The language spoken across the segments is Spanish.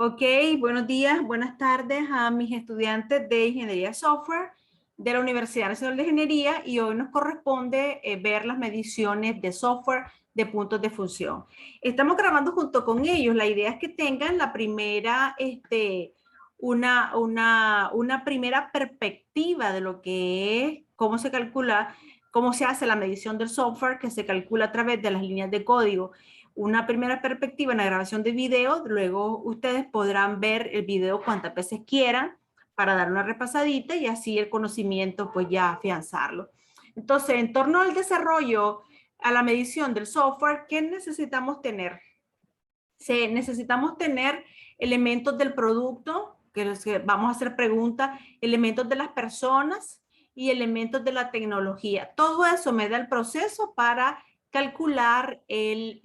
Ok, buenos días, buenas tardes a mis estudiantes de Ingeniería Software de la Universidad Nacional de Ingeniería y hoy nos corresponde ver las mediciones de software de puntos de función. Estamos grabando junto con ellos. La idea es que tengan la primera, una primera perspectiva de lo que es, cómo se calcula, cómo se hace la medición del software que se calcula a través de las líneas de código. Una primera perspectiva en la grabación de video, luego ustedes podrán ver el video cuantas veces quieran para dar una repasadita y así el conocimiento pues ya afianzarlo. Entonces, en torno al desarrollo, a la medición del software, ¿qué necesitamos tener? Necesitamos tener elementos del producto, que vamos a hacer preguntas, elementos de las personas y elementos de la tecnología. Todo eso me da el proceso para calcular el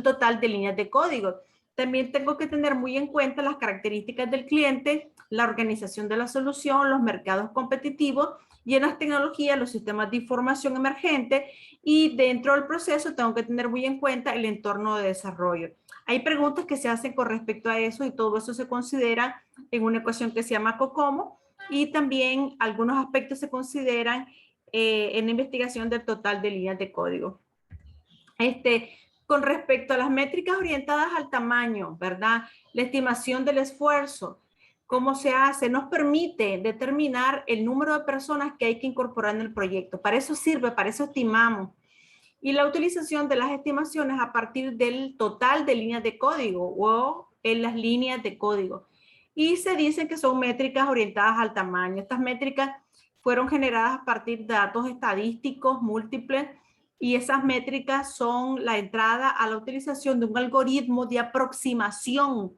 total de líneas de código. También tengo que tener muy en cuenta las características del cliente, la organización de la solución, los mercados competitivos y en las tecnologías, los sistemas de información emergente, y dentro del proceso tengo que tener muy en cuenta el entorno de desarrollo. Hay preguntas que se hacen con respecto a eso y todo eso se considera en una ecuación que se llama COCOMO, y también algunos aspectos se consideran en la investigación del total de líneas de código. Con respecto a las métricas orientadas al tamaño, ¿verdad? La estimación del esfuerzo, ¿cómo se hace? Nos permite determinar el número de personas que hay que incorporar en el proyecto. Para eso sirve, para eso estimamos. Y la utilización de las estimaciones a partir del total de líneas de código o en las líneas de código. Y se dice que son métricas orientadas al tamaño. Estas métricas fueron generadas a partir de datos estadísticos múltiples y esas métricas son la entrada a la utilización de un algoritmo de aproximación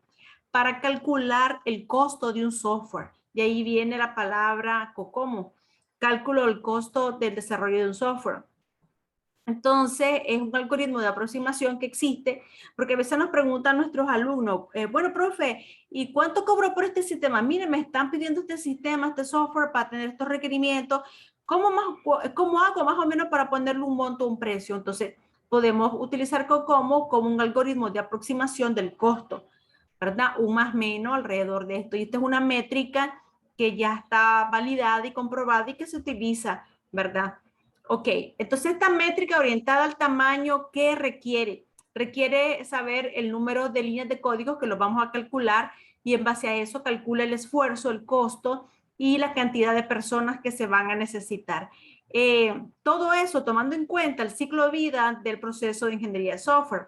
para calcular el costo de un software. De ahí viene la palabra COCOMO, cálculo del costo del desarrollo de un software. Entonces, es un algoritmo de aproximación que existe, porque a veces nos preguntan nuestros alumnos, bueno, profe, ¿y cuánto cobro por este sistema? Mire, me están pidiendo este sistema, este software para tener estos requerimientos. ¿Cómo hago más o menos para ponerle un monto, un precio? Entonces, podemos utilizar COCOMO como un algoritmo de aproximación del costo, ¿verdad? Un más menos alrededor de esto. Y esta es una métrica que ya está validada y comprobada y que se utiliza, ¿verdad? Ok, entonces esta métrica orientada al tamaño, ¿qué requiere? Requiere saber el número de líneas de código que lo vamos a calcular y en base a eso calcula el esfuerzo, el costo y la cantidad de personas que se van a necesitar. Todo eso tomando en cuenta el ciclo de vida del proceso de ingeniería de software.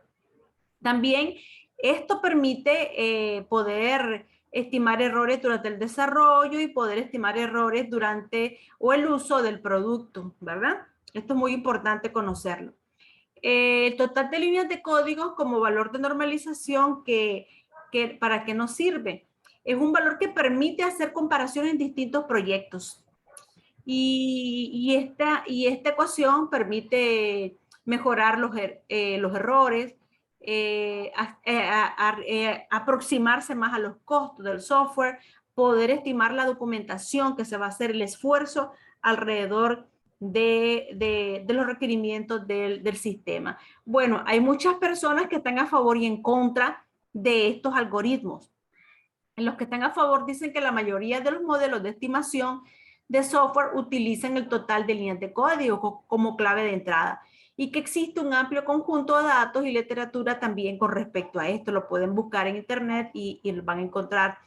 También esto permite poder estimar errores durante el desarrollo y poder estimar errores durante o el uso del producto, ¿verdad? Esto es muy importante conocerlo. El total de líneas de código como valor de normalización ¿para qué nos sirve? Es un valor que permite hacer comparaciones en distintos proyectos. Y esta ecuación permite mejorar los errores, aproximarse más a los costos del software, poder estimar la documentación que se va a hacer, el esfuerzo alrededor de los requerimientos del sistema. Bueno, hay muchas personas que están a favor y en contra de estos algoritmos. Los que están a favor dicen que la mayoría de los modelos de estimación de software utilizan el total de líneas de código como clave de entrada y que existe un amplio conjunto de datos y literatura también con respecto a esto. Lo pueden buscar en internet y lo van a encontrar.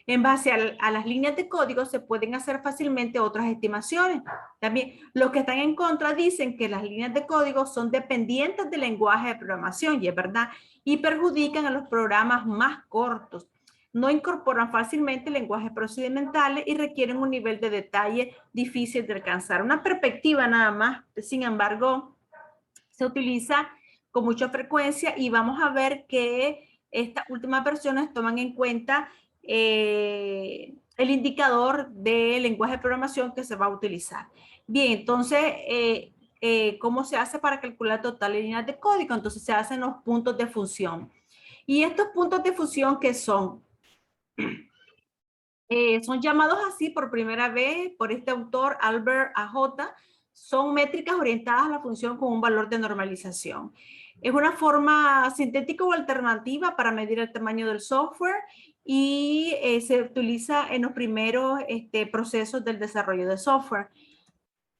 En base a las líneas de código se pueden hacer fácilmente otras estimaciones. También los que están en contra dicen que las líneas de código son dependientes del lenguaje de programación, y es verdad, y perjudican a los programas más cortos. No incorporan fácilmente lenguajes procedimentales y requieren un nivel de detalle difícil de alcanzar. Una perspectiva nada más, sin embargo, se utiliza con mucha frecuencia y vamos a ver que estas últimas versiones toman en cuenta el indicador de lenguaje de programación que se va a utilizar. Bien, entonces, ¿cómo se hace para calcular total líneas de código? Entonces se hacen los puntos de función. Y estos puntos de función, ¿qué son? Son llamados así por primera vez por este autor, Albert AJ. Son métricas orientadas a la función con un valor de normalización. Es una forma sintética o alternativa para medir el tamaño del software y se utiliza en los primeros procesos del desarrollo de software.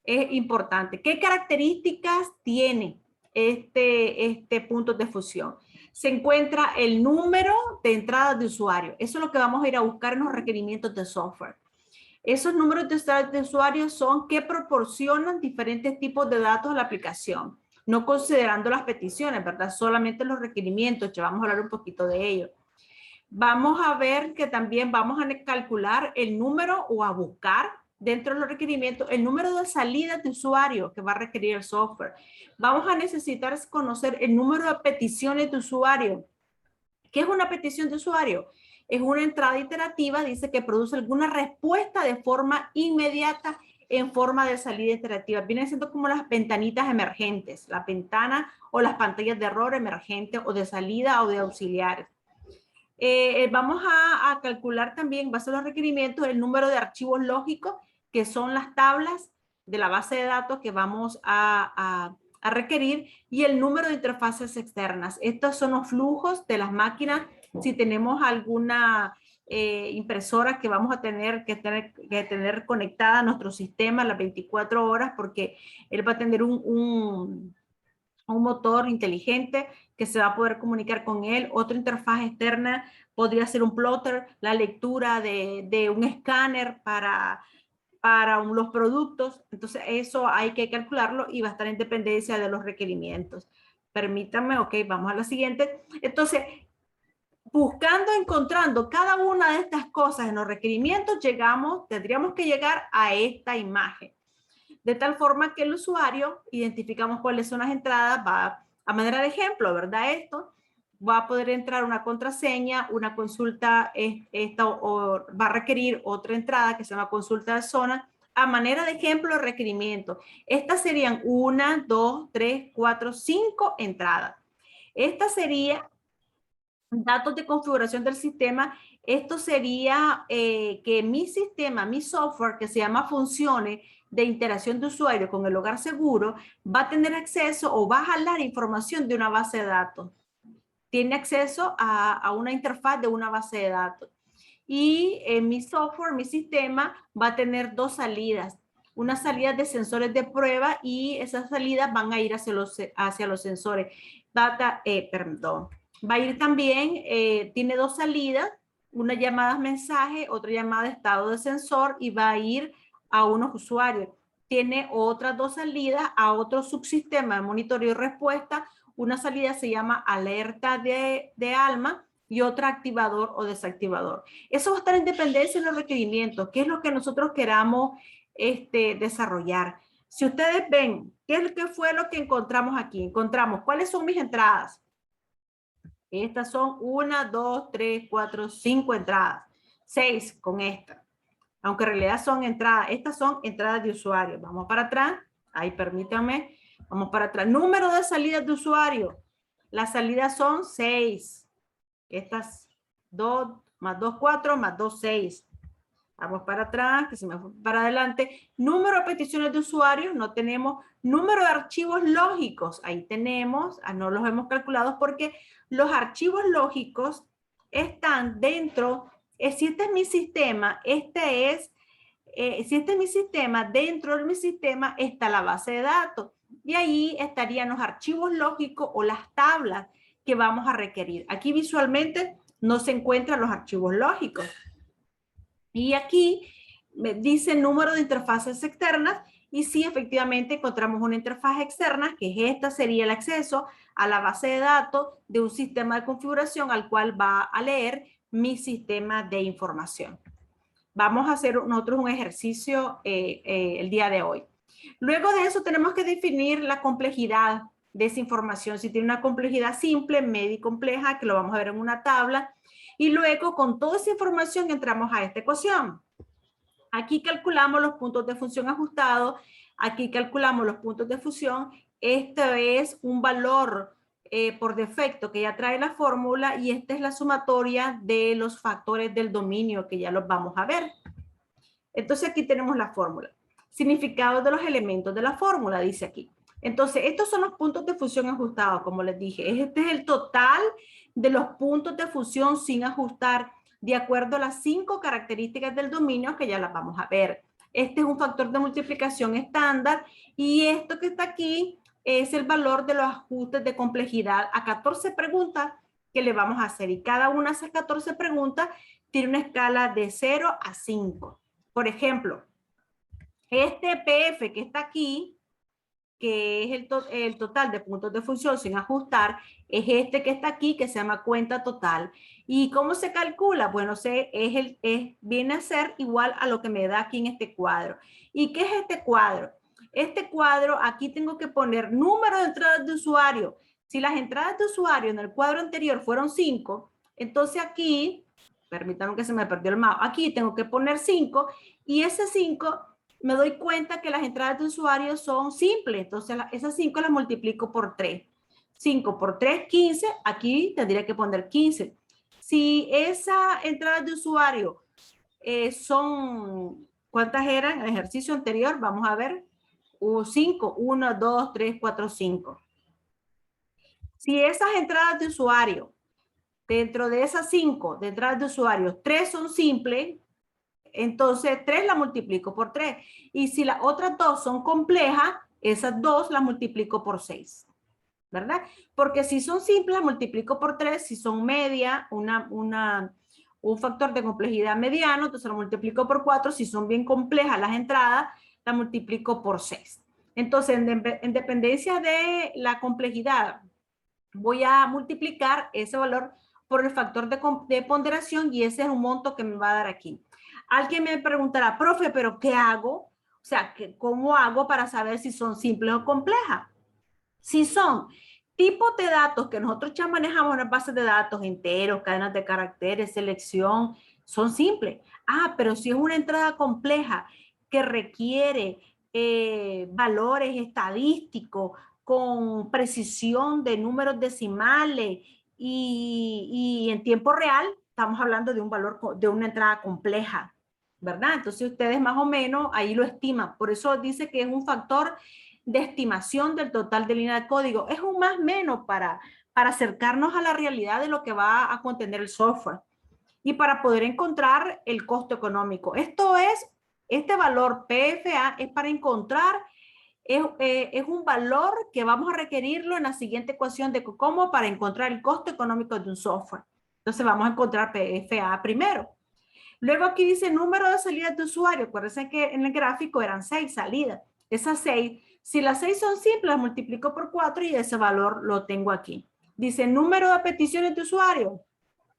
Es importante. ¿Qué características tiene este punto de fusión? Se encuentra el número de entradas de usuario. Eso es lo que vamos a ir a buscar en los requerimientos de software. Esos números de entradas de usuario son que proporcionan diferentes tipos de datos a la aplicación, no considerando las peticiones, ¿verdad? Solamente los requerimientos, ya vamos a hablar un poquito de ello. Vamos a ver que también vamos a calcular el número o a buscar dentro de los requerimientos el número de salidas de usuario que va a requerir el software. Vamos a necesitar conocer el número de peticiones de usuario. ¿Qué es una petición de usuario? Es una entrada iterativa, dice que produce alguna respuesta de forma inmediata en forma de salida iterativa. Vienen siendo como las ventanitas emergentes, la ventana o las pantallas de error emergentes o de salida o de auxiliares. Vamos a calcular también, en base a los requerimientos, el número de archivos lógicos, que son las tablas de la base de datos que vamos a requerir, y el número de interfaces externas. Estos son los flujos de las máquinas. Si tenemos alguna impresora que vamos a tener que tener conectada a nuestro sistema las 24 horas, porque él va a tener un motor inteligente que se va a poder comunicar con él. Otra interfaz externa podría ser un plotter, la lectura de un escáner para los productos. Entonces eso hay que calcularlo y va a estar en dependencia de los requerimientos. Permítanme, ok, vamos a la siguiente. Entonces, buscando, encontrando cada una de estas cosas en los requerimientos, tendríamos que llegar a esta imagen. De tal forma que el usuario, identificamos cuáles son las entradas, va a manera de ejemplo, ¿verdad? Esto va a poder entrar una contraseña, una consulta, o va a requerir otra entrada que se llama consulta de zona, a manera de ejemplo, requerimiento. Estas serían 1, 2, 3, 4, 5 entradas. Esta sería datos de configuración del sistema. Esto sería que mi sistema, mi software, que se llama funciones de interacción de usuario con el hogar seguro, va a tener acceso o va a jalar información de una base de datos. Tiene acceso a una interfaz de una base de datos. Y mi software, mi sistema, va a tener dos salidas. Una salida de sensores de prueba, y esas salidas van a ir hacia los sensores. Perdón. Va a ir también, tiene dos salidas, una llamada mensaje, otra llamada estado de sensor, y va a ir a unos usuarios. Tiene otras dos salidas a otro subsistema de monitoreo y respuesta. Una salida se llama alerta de alma y otra activador o desactivador. Eso va a estar en dependencia de los requerimientos, qué es lo que nosotros queramos desarrollar. Si ustedes ven, ¿qué fue lo que encontramos aquí? Encontramos, ¿cuáles son mis entradas? Estas son 1, 2, 3, 4, 5 entradas. 6 con esta. Aunque en realidad son entradas. Estas son entradas de usuario. Vamos para atrás. Ahí permítanme. Vamos para atrás. Número de salidas de usuario. Las salidas son 6. Estas 2 más 2, 4 más 2, 6. Vamos para atrás, que se me fue para adelante. Número de peticiones de usuarios, no tenemos. Número de archivos lógicos, ahí tenemos. No los hemos calculado porque los archivos lógicos están dentro. Si este es mi sistema, si este es mi sistema, dentro de mi sistema está la base de datos. Y ahí estarían los archivos lógicos o las tablas que vamos a requerir. Aquí visualmente no se encuentran los archivos lógicos. Y aquí me dice número de interfaces externas, y sí, efectivamente encontramos una interfaz externa, que es esta, sería el acceso a la base de datos de un sistema de configuración al cual va a leer mi sistema de información. Vamos a hacer nosotros un ejercicio el día de hoy. Luego de eso tenemos que definir la complejidad de esa información. Si tiene una complejidad simple, media y compleja, que lo vamos a ver en una tabla. Y luego con toda esa información entramos a esta ecuación. Aquí calculamos los puntos de función ajustados. Aquí calculamos los puntos de fusión. Este es un valor por defecto que ya trae la fórmula, y esta es la sumatoria de los factores del dominio que ya los vamos a ver. Entonces aquí tenemos la fórmula. Significado de los elementos de la fórmula, dice aquí. Entonces, estos son los puntos de fusión ajustados, como les dije. Este es el total de los puntos de fusión sin ajustar de acuerdo a las 5 características del dominio que ya las vamos a ver. Este es un factor de multiplicación estándar y esto que está aquí es el valor de los ajustes de complejidad a 14 preguntas que le vamos a hacer. Y cada una de esas 14 preguntas tiene una escala de 0 a 5. Por ejemplo, este PF que está aquí, que es el total de puntos de función sin ajustar, es este que está aquí, que se llama cuenta total. ¿Y cómo se calcula? Bueno, viene a ser igual a lo que me da aquí en este cuadro. ¿Y qué es este cuadro? Este cuadro, aquí tengo que poner número de entradas de usuario. Si las entradas de usuario en el cuadro anterior fueron 5, entonces aquí, permítanme que se me perdió el mouse, aquí tengo que poner 5 y ese 5 me doy cuenta que las entradas de usuario son simples. Entonces, esas 5 las multiplico por 3. 5 por 3, 15. Aquí tendría que poner 15. Si esas entradas de usuario son, ¿cuántas eran? En el ejercicio anterior, vamos a ver. 5. 1, 2, 3, 4, 5. Si esas entradas de usuario, dentro de esas 5 de entradas de usuario, 3 son simples, entonces 3 la multiplico por 3. Y si las otras 2 son complejas, esas 2 las multiplico por 6. ¿Verdad? Porque si son simples, las multiplico por 3. Si son media, un factor de complejidad mediano, entonces lo multiplico por 4. Si son bien complejas las entradas, la multiplico por 6. Entonces, en dependencia de la complejidad, voy a multiplicar ese valor por el factor de ponderación y ese es un monto que me va a dar aquí. Alguien me preguntará, profe, ¿pero qué hago? O sea, ¿cómo hago para saber si son simples o complejas? Si son tipos de datos que nosotros ya manejamos en las bases de datos, enteros, cadenas de caracteres, selección, son simples. Ah, pero si es una entrada compleja que requiere valores estadísticos con precisión de números decimales y en tiempo real, estamos hablando de un valor, de una entrada compleja, ¿verdad? Entonces ustedes más o menos ahí lo estiman. Por eso dice que es un factor de estimación del total de línea de código. Es un más menos para acercarnos a la realidad de lo que va a contener el software y para poder encontrar el costo económico. Este valor PFA es para encontrar, es un valor que vamos a requerirlo en la siguiente ecuación de cómo para encontrar el costo económico de un software. Entonces vamos a encontrar PFA primero. Luego aquí dice número de salidas de usuario. Acuérdense que en el gráfico eran 6 salidas. Esas 6, si las 6 son simples, las multiplico por 4 y ese valor lo tengo aquí. Dice número de peticiones de usuario.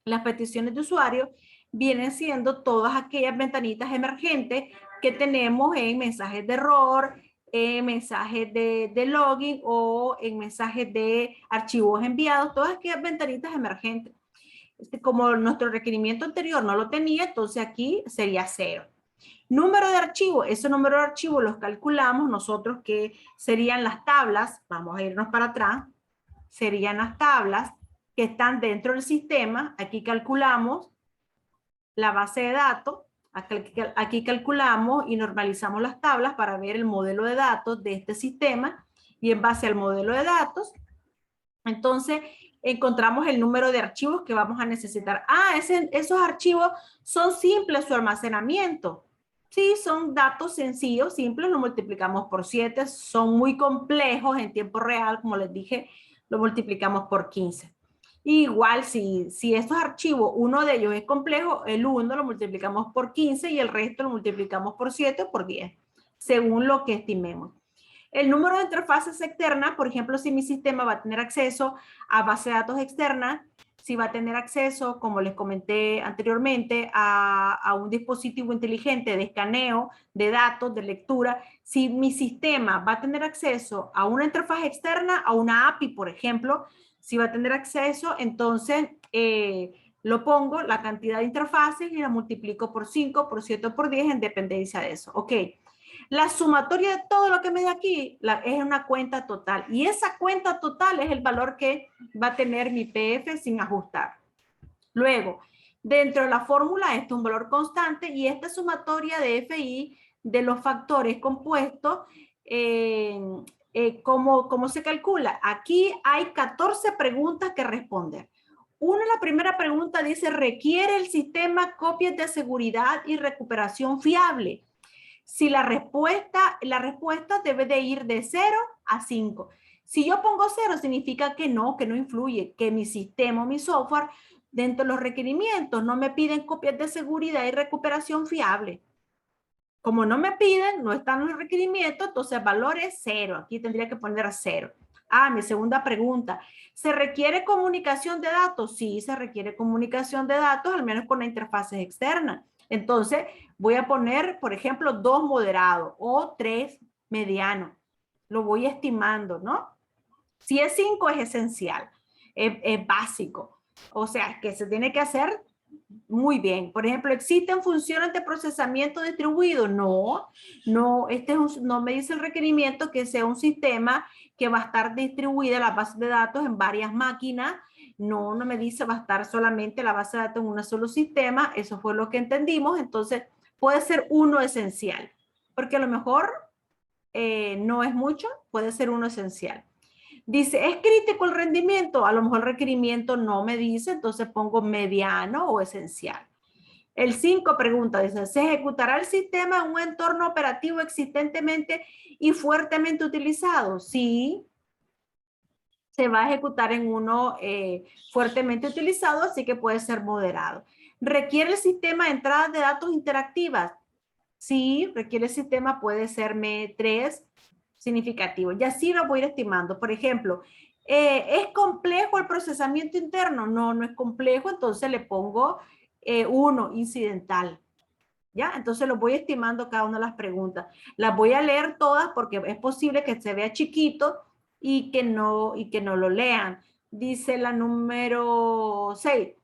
Las peticiones de usuario vienen siendo todas aquellas ventanitas emergentes que tenemos en mensajes de error, en mensajes de login o en mensajes de archivos enviados, todas aquellas ventanitas emergentes. Como nuestro requerimiento anterior no lo tenía, entonces aquí sería 0. Número de archivo, ese número de archivo los calculamos nosotros que serían las tablas, vamos a irnos para atrás, serían las tablas que están dentro del sistema, aquí calculamos la base de datos, aquí calculamos y normalizamos las tablas para ver el modelo de datos de este sistema y en base al modelo de datos, entonces encontramos el número de archivos que vamos a necesitar. Ah, esos archivos son simples su almacenamiento. Sí, son datos sencillos, simples, lo multiplicamos por 7, son muy complejos en tiempo real, como les dije, lo multiplicamos por 15. Igual, si estos archivos, uno de ellos es complejo, el 1 lo multiplicamos por 15 y el resto lo multiplicamos por 7 o por 10, según lo que estimemos. El número de interfaces externas, por ejemplo, si mi sistema va a tener acceso a base de datos externa, si va a tener acceso, como les comenté anteriormente, a un dispositivo inteligente de escaneo de datos, de lectura, si mi sistema va a tener acceso a una interfaz externa, a una API, por ejemplo, si va a tener acceso, entonces lo pongo, la cantidad de interfaces y la multiplico por 5, por 7 o por 10 en dependencia de eso. Ok. La sumatoria de todo lo que me da aquí es una cuenta total. Y esa cuenta total es el valor que va a tener mi PF sin ajustar. Luego, dentro de la fórmula, esto es un valor constante y esta sumatoria de FI de los factores compuestos, ¿cómo se calcula? Aquí hay 14 preguntas que responder. primera pregunta dice, ¿requiere el sistema copias de seguridad y recuperación fiable? Si la respuesta debe de ir de 0 a 5. Si yo pongo 0, significa que no influye, que mi sistema o mi software, dentro de los requerimientos, no me piden copias de seguridad y recuperación fiable. Como no me piden, no están los requerimientos, entonces el valor es 0. Aquí tendría que poner 0. Mi segunda pregunta. ¿Se requiere comunicación de datos? Sí, se requiere comunicación de datos, al menos con la interfaces externas. Entonces, voy a poner, por ejemplo, 2 moderados o 3 medianos. Lo voy estimando, ¿no? Si es 5, es esencial, es básico. O sea, que se tiene que hacer muy bien. Por ejemplo, ¿existen funciones de procesamiento distribuido? No, no, no me dice el requerimiento que sea un sistema que va a estar distribuida la base de datos en varias máquinas. No, no me dice va a estar solamente la base de datos en un solo sistema. Eso fue lo que entendimos. Entonces, puede ser uno esencial, porque a lo mejor no es mucho, puede ser uno esencial. Dice, ¿es crítico el rendimiento? A lo mejor el requerimiento no me dice, entonces pongo mediano o esencial. El 5 pregunta, dice, ¿se ejecutará el sistema en un entorno operativo existentemente y fuertemente utilizado? Sí, se va a ejecutar en uno fuertemente utilizado, así que puede ser moderado. ¿Requiere el sistema entradas de datos interactivas? Sí, requiere el sistema, puede ser 3 significativo. Y así lo voy a ir estimando. Por ejemplo, ¿es complejo el procesamiento interno? No, no es complejo, entonces le pongo 1, incidental. ¿Ya? Entonces lo voy estimando cada una de las preguntas. Las voy a leer todas porque es posible que se vea chiquito y que no lo lean. Dice la número 6.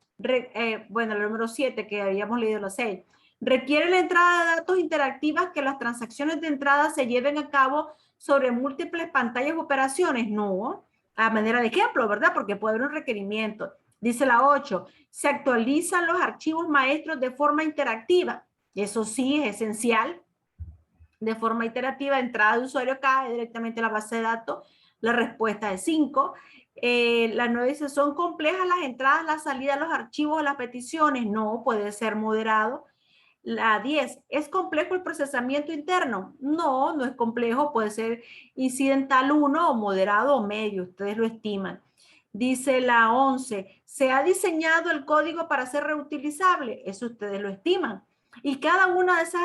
Bueno, la número 7 que habíamos leído la 6. Requiere la entrada de datos interactivas que las transacciones de entrada se lleven a cabo sobre múltiples pantallas o operaciones. No, a manera de ejemplo, ¿verdad? Porque puede haber un requerimiento. Dice la 8. Se actualizan los archivos maestros de forma interactiva. Eso sí es esencial. De forma iterativa, entrada de usuario cae directamente a la base de datos. La respuesta es 5. La 9 dice, ¿son complejas las entradas, la salida, los archivos, las peticiones? No, puede ser moderado. La 10, ¿es complejo el procesamiento interno? No, no es complejo, puede ser incidental 1 o moderado o medio, ustedes lo estiman. Dice la 11, ¿se ha diseñado el código para ser reutilizable? Eso ustedes lo estiman. Y cada una de esas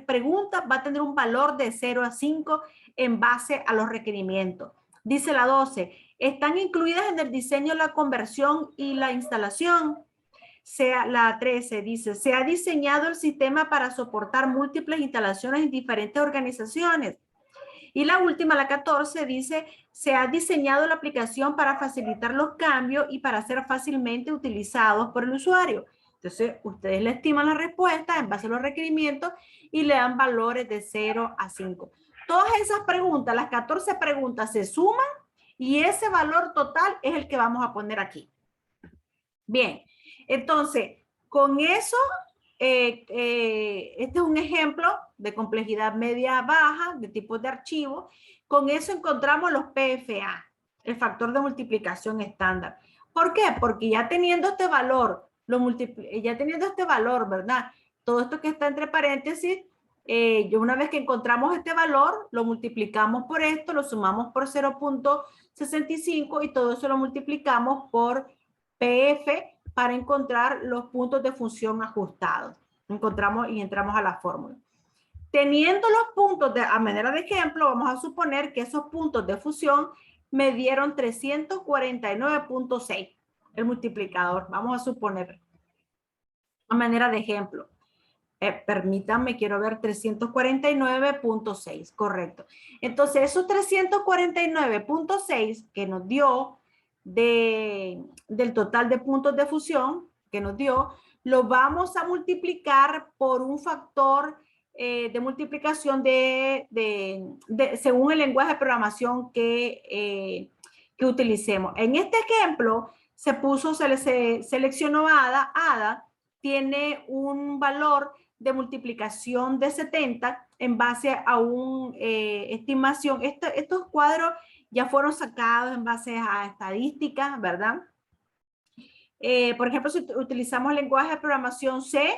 preguntas va a tener un valor de 0 a 5 en base a los requerimientos. Dice la 12, ¿están incluidas en el diseño la conversión y la instalación? La 13 dice, ¿se ha diseñado el sistema para soportar múltiples instalaciones en diferentes organizaciones? Y la última, la 14, dice, ¿se ha diseñado la aplicación para facilitar los cambios y para ser fácilmente utilizados por el usuario? Entonces, ustedes le estiman la respuesta en base a los requerimientos y le dan valores de 0 a 5. Todas esas preguntas, las 14 preguntas se suman y ese valor total es el que vamos a poner aquí. Bien, entonces, con eso, este es un ejemplo de complejidad media-baja, de tipos de archivo. Con eso encontramos los PFA, el factor de multiplicación estándar. ¿Por qué? Porque ya teniendo este valor, ¿verdad? Todo esto que está entre paréntesis, una vez que encontramos este valor, lo multiplicamos por esto, lo sumamos por 0.65 y todo eso lo multiplicamos por PF para encontrar los puntos de función ajustados. Encontramos y entramos a la fórmula. Teniendo los puntos a manera de ejemplo, vamos a suponer que esos puntos de fusión me dieron 349.6, el multiplicador. Vamos a suponer a manera de ejemplo. Permítanme, quiero ver 349.6, correcto. Entonces, esos 349.6 que nos dio del total de puntos de fusión que nos dio, lo vamos a multiplicar por un factor de multiplicación según el lenguaje de programación que utilicemos. En este ejemplo, se seleccionó ADA, tiene un valor de multiplicación de 70 en base a una estimación. Estos cuadros ya fueron sacados en base a estadísticas, ¿verdad? Por ejemplo, si utilizamos el lenguaje de programación C,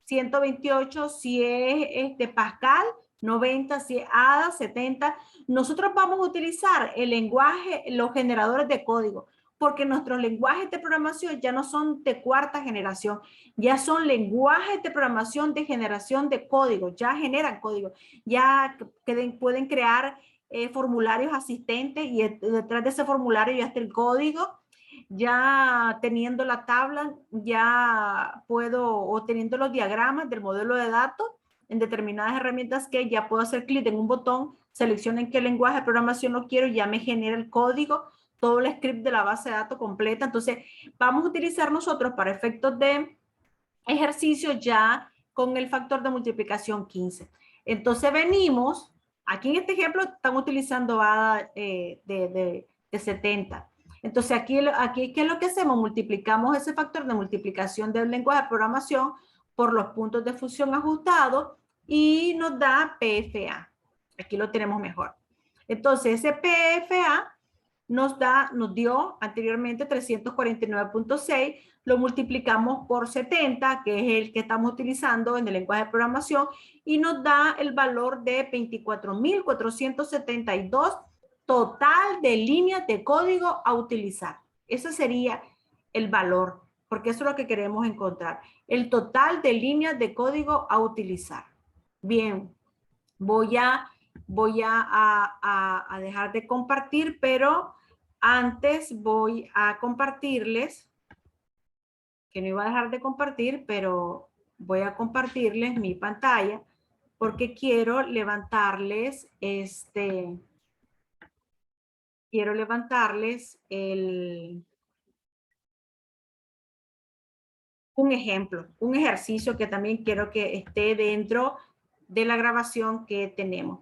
128, si es Pascal, 90, si es ADA, 70. Nosotros vamos a utilizar el lenguaje, los generadores de código, porque nuestros lenguajes de programación ya no son de cuarta generación, ya son lenguajes de programación de generación de código, ya generan código, ya pueden crear formularios asistentes y detrás de ese formulario ya está el código. Ya teniendo la tabla, ya puedo, o teniendo los diagramas del modelo de datos en determinadas herramientas que ya puedo hacer clic en un botón, selecciono en qué lenguaje de programación lo quiero, ya me genera el código, todo el script de la base de datos completa. Entonces, vamos a utilizar nosotros para efectos de ejercicio ya con el factor de multiplicación 15. Entonces, venimos, aquí en este ejemplo están utilizando ADA de 70. Entonces, aquí, ¿qué es lo que hacemos? Multiplicamos ese factor de multiplicación del lenguaje de programación por los puntos de fusión ajustados y nos da PFA. Aquí lo tenemos mejor. Entonces, ese PFA nos dio anteriormente 349.6, lo multiplicamos por 70, que es el que estamos utilizando en el lenguaje de programación, y nos da el valor de 24.472 total de líneas de código a utilizar. Ese sería el valor, porque eso es lo que queremos encontrar. El total de líneas de código a utilizar. Bien, voy a dejar de compartir, pero antes voy a compartirles, que no iba a dejar de compartir, pero voy a compartirles mi pantalla porque quiero levantarles un ejemplo, un ejercicio que también quiero que esté dentro de la grabación que tenemos.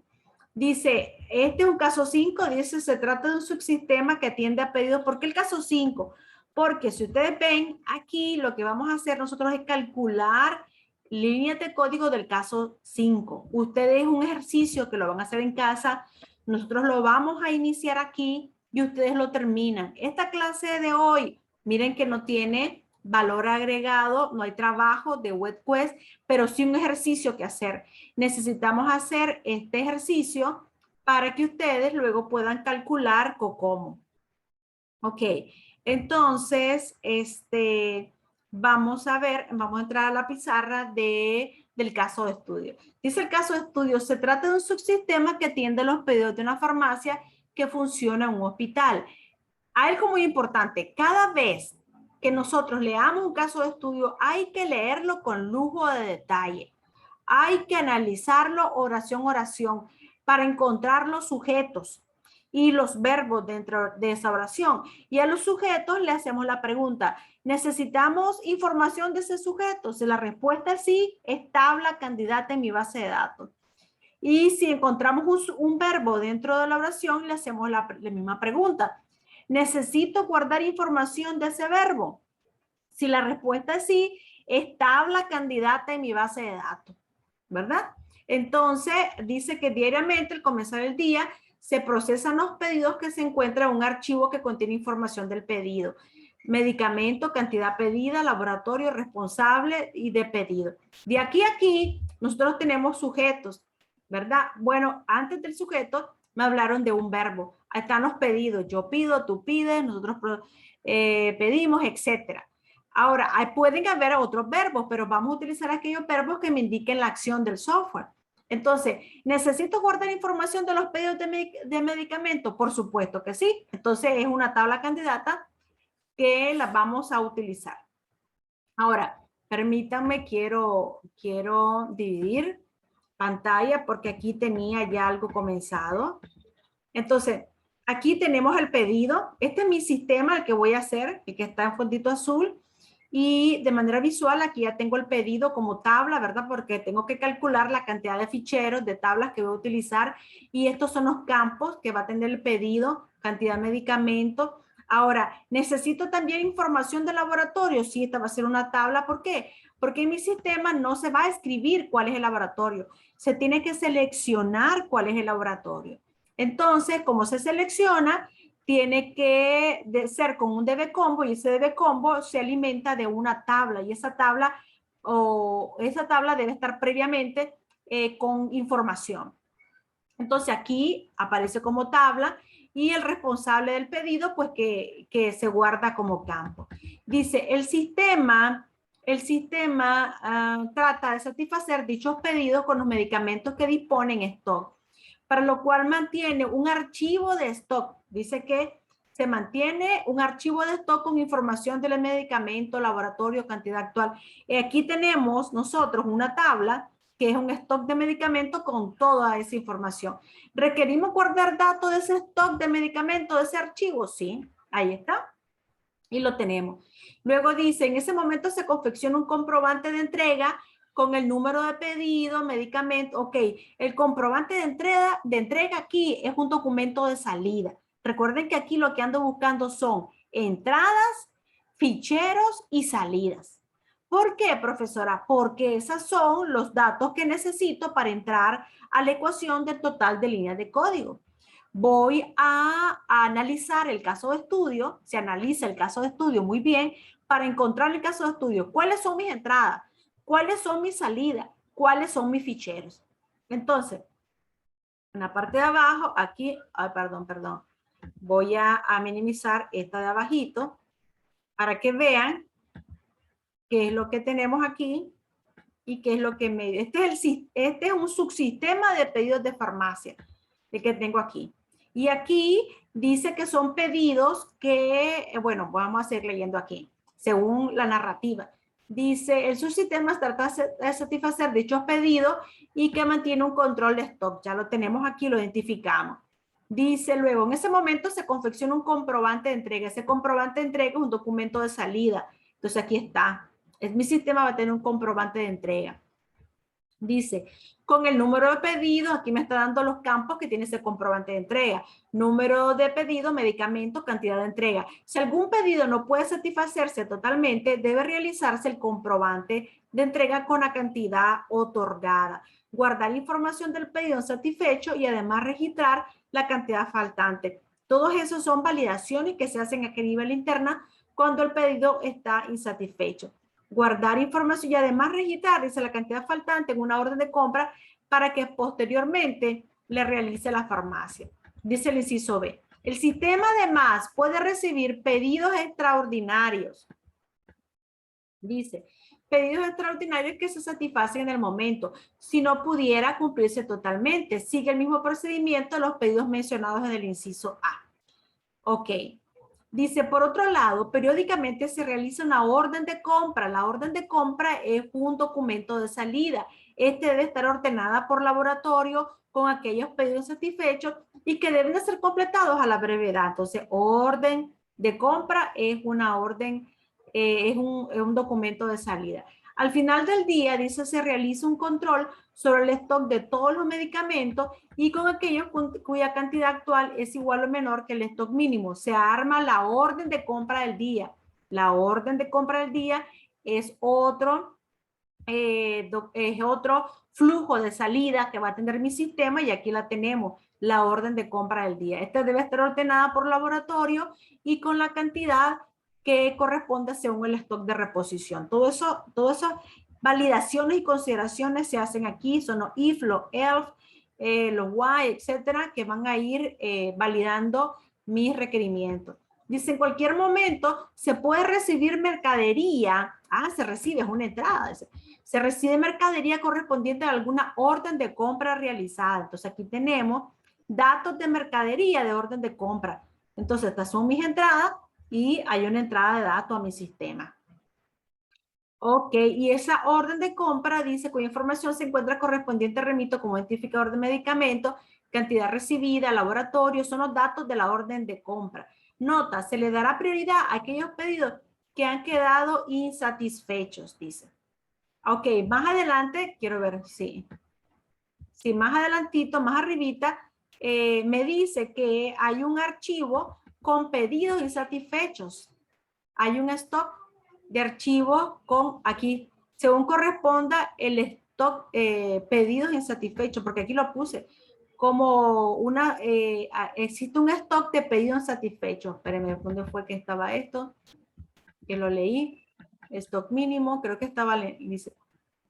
Dice, este es un caso 5, dice, se trata de un subsistema que atiende a pedidos. ¿Por qué el caso 5? Porque si ustedes ven aquí, lo que vamos a hacer nosotros es calcular líneas de código del caso 5. Ustedes un ejercicio que lo van a hacer en casa, nosotros lo vamos a iniciar aquí y ustedes lo terminan. Esta clase de hoy, miren que no tiene valor agregado, no hay trabajo de web quest, pero sí un ejercicio que hacer. Necesitamos hacer este ejercicio para que ustedes luego puedan calcular COCOMO. Ok, entonces, vamos a ver, vamos a entrar a la pizarra del caso de estudio. Dice el caso de estudio, se trata de un subsistema que atiende los pedidos de una farmacia que funciona en un hospital. Algo muy importante, cada vez que nosotros leamos un caso de estudio, hay que leerlo con lujo de detalle. Hay que analizarlo oración a oración para encontrar los sujetos y los verbos dentro de esa oración. Y a los sujetos le hacemos la pregunta, ¿necesitamos información de ese sujeto? Si la respuesta es sí, es tabla candidata en mi base de datos. Y si encontramos un verbo dentro de la oración, le hacemos la misma pregunta. ¿Necesito guardar información de ese verbo? Si la respuesta es sí, es tabla candidata en mi base de datos, ¿verdad? Entonces, dice que diariamente al comenzar el día se procesan los pedidos que se encuentra en un archivo que contiene información del pedido. Medicamento, cantidad pedida, laboratorio, responsable y de pedido. De aquí a aquí, nosotros tenemos sujetos, ¿verdad? Bueno, antes del sujeto me hablaron de un verbo. Ahí están los pedidos. Yo pido, tú pides, nosotros pedimos, etcétera. Ahora, pueden haber otros verbos, pero vamos a utilizar aquellos verbos que me indiquen la acción del software. Entonces, ¿necesito guardar información de los pedidos de medicamentos? Por supuesto que sí. Entonces, es una tabla candidata que la vamos a utilizar. Ahora, permítanme, quiero dividir pantalla porque aquí tenía ya algo comenzado. Entonces, aquí tenemos el pedido. Este es mi sistema, el que voy a hacer, el que está en fondito azul. Y de manera visual, aquí ya tengo el pedido como tabla, ¿verdad? Porque tengo que calcular la cantidad de ficheros, de tablas que voy a utilizar. Y estos son los campos que va a tener el pedido, cantidad de medicamentos. Ahora, necesito también información de laboratorio. Sí, esta va a ser una tabla. ¿Por qué? Porque en mi sistema no se va a escribir cuál es el laboratorio. Se tiene que seleccionar cuál es el laboratorio. Entonces, como se selecciona, tiene que ser con un DB combo y ese DB combo se alimenta de una tabla y esa tabla debe estar previamente con información. Entonces aquí aparece como tabla y el responsable del pedido pues que se guarda como campo. Dice el sistema trata de satisfacer dichos pedidos con los medicamentos que dispone en stock, para lo cual mantiene un archivo de stock. Dice que se mantiene un archivo de stock con información del medicamento, laboratorio, cantidad actual. Aquí tenemos nosotros una tabla que es un stock de medicamentos con toda esa información. ¿Requerimos guardar datos de ese stock de medicamentos, de ese archivo? Sí, ahí está. Y lo tenemos. Luego dice, en ese momento se confecciona un comprobante de entrega con el número de pedido, medicamento. Ok, el comprobante de entrega aquí es un documento de salida. Recuerden que aquí lo que ando buscando son entradas, ficheros y salidas. ¿Por qué, profesora? Porque esos son los datos que necesito para entrar a la ecuación del total de líneas de código. Voy a analizar el caso de estudio, se analiza el caso de estudio muy bien para encontrar el caso de estudio. ¿Cuáles son mis entradas? ¿Cuáles son mis salidas? ¿Cuáles son mis ficheros? Entonces, en la parte de abajo, aquí, perdón, voy a minimizar esta de abajito para que vean qué es lo que tenemos aquí y qué es lo que me... Este es un subsistema de pedidos de farmacia, el que tengo aquí. Y aquí dice que son pedidos que, bueno, vamos a seguir leyendo aquí, según la narrativa. Dice, el subsistema trata de satisfacer dichos pedidos y que mantiene un control de stock. Ya lo tenemos aquí, lo identificamos. Dice luego, en ese momento se confecciona un comprobante de entrega. Ese comprobante de entrega es un documento de salida. Entonces aquí está. Mi sistema va a tener un comprobante de entrega. Dice, con el número de pedido, aquí me está dando los campos que tiene ese comprobante de entrega. Número de pedido, medicamento, cantidad de entrega. Si algún pedido no puede satisfacerse totalmente, debe realizarse el comprobante de entrega con la cantidad otorgada. Guardar información del pedido satisfecho y además registrar la cantidad faltante. Todos esos son validaciones que se hacen aquí a nivel interna cuando el pedido está insatisfecho. Guardar información y además registrar, dice, la cantidad faltante en una orden de compra para que posteriormente le realice la farmacia. Dice el inciso B. El sistema además puede recibir pedidos extraordinarios. Dice, pedidos extraordinarios que se satisfacen en el momento, si no pudiera cumplirse totalmente. Sigue el mismo procedimiento de los pedidos mencionados en el inciso A. Ok. Dice, por otro lado, periódicamente se realiza una orden de compra. La orden de compra es un documento de salida. Este debe estar ordenada por laboratorio con aquellos pedidos satisfechos y que deben de ser completados a la brevedad. Entonces, orden de compra es una orden, es un documento de salida. Al final del día, dice, se realiza un control sobre el stock de todos los medicamentos y con aquellos cuya cantidad actual es igual o menor que el stock mínimo. Se arma la orden de compra del día. La orden de compra del día es otro flujo de salida que va a tener mi sistema y aquí la tenemos, la orden de compra del día. Esta debe estar ordenada por laboratorio y con la cantidad que corresponde según el stock de reposición. Todo eso, todas esas validaciones y consideraciones se hacen aquí, son los if, los else, los why, etcétera, que van a ir validando mis requerimientos. Dice, en cualquier momento se puede recibir mercadería. Se recibe, es una entrada. Dice, se recibe mercadería correspondiente a alguna orden de compra realizada. Entonces aquí tenemos datos de mercadería de orden de compra. Entonces estas son mis entradas y hay una entrada de datos a mi sistema. Ok, y esa orden de compra dice cuya información se encuentra correspondiente remito como identificador de medicamento, cantidad recibida, laboratorio, son los datos de la orden de compra. Nota, se le dará prioridad a aquellos pedidos que han quedado insatisfechos, dice. Ok, más adelante, quiero ver, sí, más adelantito, más arribita, me dice que hay un archivo con pedidos insatisfechos. Hay un stock de archivos con aquí, según corresponda el stock pedidos insatisfechos, porque aquí lo puse, como una, existe un stock de pedidos satisfechos. Espérenme, ¿dónde fue que estaba esto? Que lo leí. Stock mínimo, creo que estaba,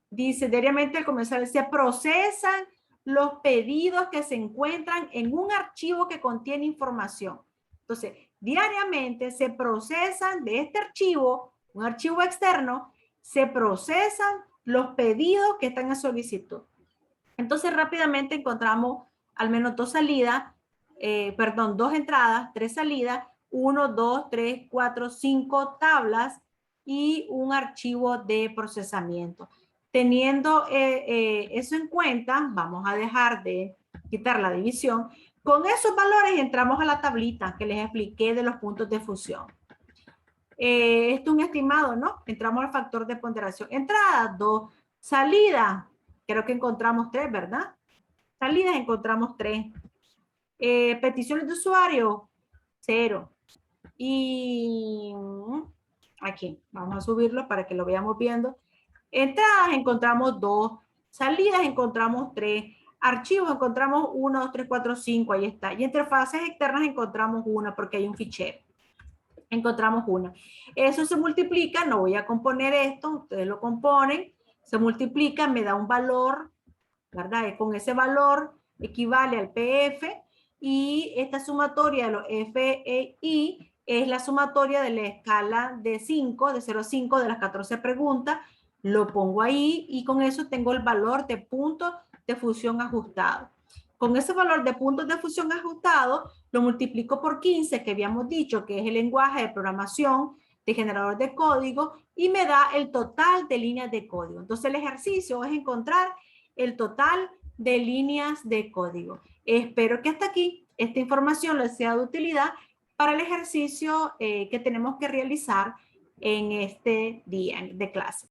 dice diariamente al comenzar, se procesan los pedidos que se encuentran en un archivo que contiene información. Entonces, diariamente se procesan de este archivo, un archivo externo, se procesan los pedidos que están en solicitud. Entonces, rápidamente encontramos al menos dos salidas, dos entradas, tres salidas, 1, 2, 3, 4, 5 tablas y un archivo de procesamiento. Teniendo eso en cuenta, vamos a dejar de quitar la división. Con esos valores entramos a la tablita que les expliqué de los puntos de fusión. Esto es un estimado, ¿no? Entramos al factor de ponderación. Entrada, 2. Salida, creo que encontramos 3, ¿verdad? Salidas encontramos 3. Peticiones de usuario, 0. Y aquí, vamos a subirlo para que lo veamos viendo. Entradas encontramos 2. Salidas encontramos 3. Archivos encontramos 1, 2, 3, 4, 5. Ahí está. Y interfaces externas encontramos 1 porque hay un fichero. Encontramos una. Eso se multiplica, no voy a componer esto, ustedes lo componen, se multiplica, me da un valor, ¿verdad? Con ese valor equivale al PF y esta sumatoria de los F e I es la sumatoria de la escala de 5, de 0 a 5 de las 14 preguntas, lo pongo ahí y con eso tengo el valor de puntos de fusión ajustado. Con ese valor de puntos de fusión ajustado, lo multiplico por 15, que habíamos dicho que es el lenguaje de programación de generador de código, y me da el total de líneas de código. Entonces el ejercicio es encontrar el total de líneas de código. Espero que hasta aquí esta información les sea de utilidad para el ejercicio que tenemos que realizar en este día de clase.